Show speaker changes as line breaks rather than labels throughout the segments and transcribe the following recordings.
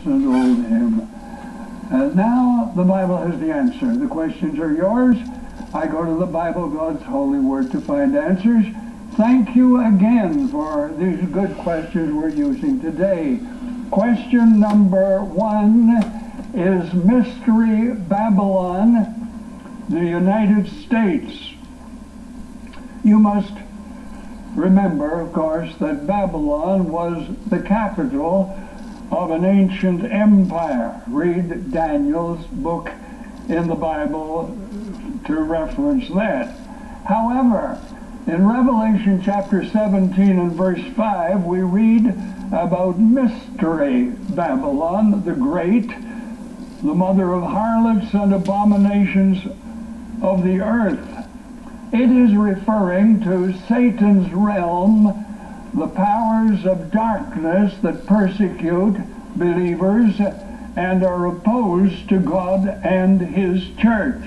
magnificent old hymn. Now the Bible has the answer. The questions are yours. I go to the Bible, God's holy word, to find answers. Thank you again for these good questions we're using today. Question number 1 is Mystery Babylon, the United States. You must remember, of course, that Babylon was the capital of an ancient empire. Read Daniel's book in the Bible to reference that. However, in Revelation chapter 17 and verse 5, we read about Mystery Babylon the Great, the mother of harlots and abominations of the earth. It is referring to Satan's realm, the powers of darkness that persecute believers and are opposed to God and His church.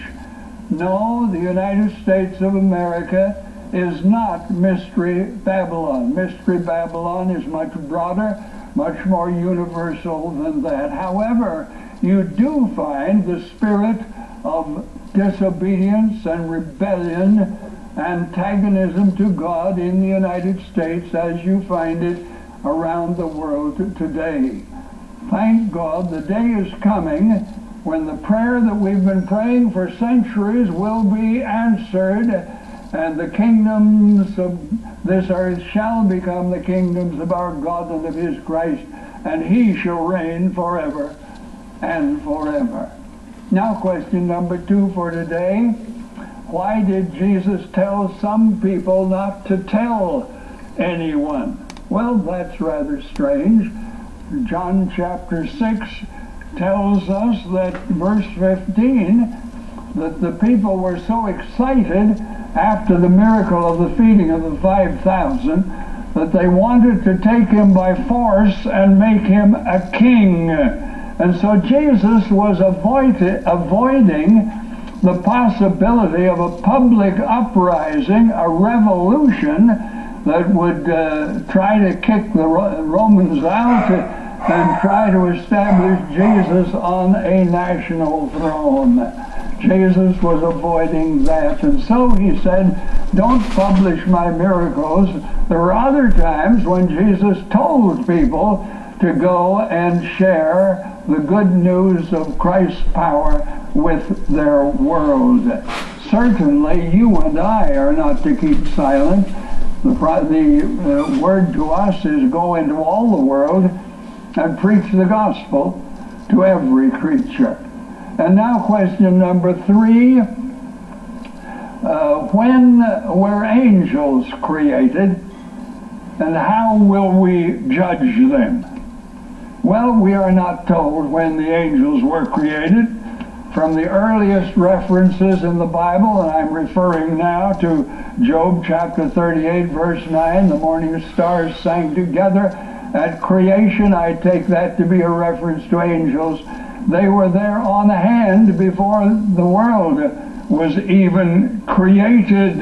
No, the United States of America is not Mystery Babylon. Mystery Babylon is much broader, much more universal than that. However, you do find the spirit of disobedience and rebellion, antagonism to God in the United States as you find it around the world today. Thank God the day is coming when the prayer that we've been praying for centuries will be answered, and the kingdoms of this earth shall become the kingdoms of our God and of His Christ, and He shall reign forever and forever. Now, question number 2 for today. Why did Jesus tell some people not to tell anyone? Well, that's rather strange. John chapter 6 tells us that, verse 15, that the people were so excited after the miracle of the feeding of the 5,000 that they wanted to take Him by force and make Him a king. And so Jesus was avoiding the possibility of a public uprising, a revolution that would try to kick the Romans out and try to establish Jesus on a national throne. Jesus was avoiding that, and so He said, don't publish my miracles. There were other times when Jesus told people to go and share the good news of Christ's power with their world. Certainly, you and I are not to keep silent. The word to us is go into all the world and preach the gospel to every creature. And now question number 3. When were angels created, and how will we judge them? Well, we are not told when the angels were created. From the earliest references in the Bible, and I'm referring now to Job chapter 38, verse 9, the morning stars sang together at creation. I take that to be a reference to angels. They were there on hand before the world was even created.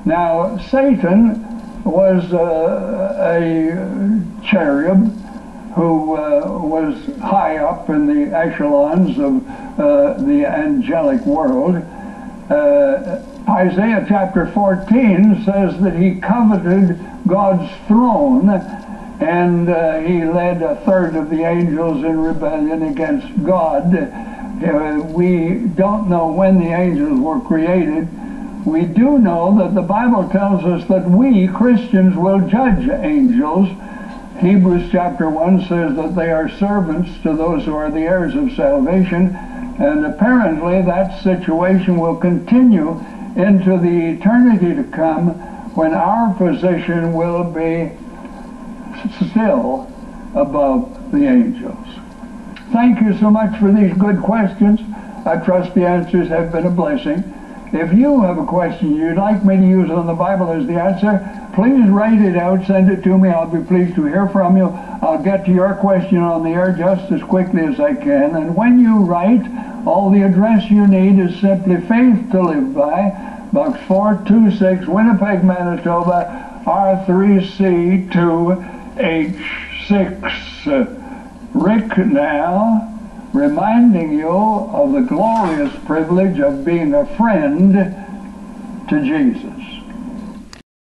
Now, Satan was a cherub who was high up in the echelons of the angelic world. Isaiah chapter 14 says that he coveted God's throne, and he led a third of the angels in rebellion against God. We don't know when the angels were created. We do know that the Bible tells us that we, Christians, will judge angels. Hebrews chapter 1 says that they are servants to those who are the heirs of salvation, and apparently that situation will continue into the eternity to come, when our position will be still above the angels. Thank you so much for these good questions. I trust the answers have been a blessing. If you have a question you'd like me to use on the Bible as the answer, please write it out, send it to me. I'll be pleased to hear from you. I'll get to your question on the air just as quickly as I can. And when you write, all the address you need is simply Faith to Live By, Box 426, Winnipeg, Manitoba, R3C2H6. Rick now, reminding you of the glorious privilege of being a friend to Jesus.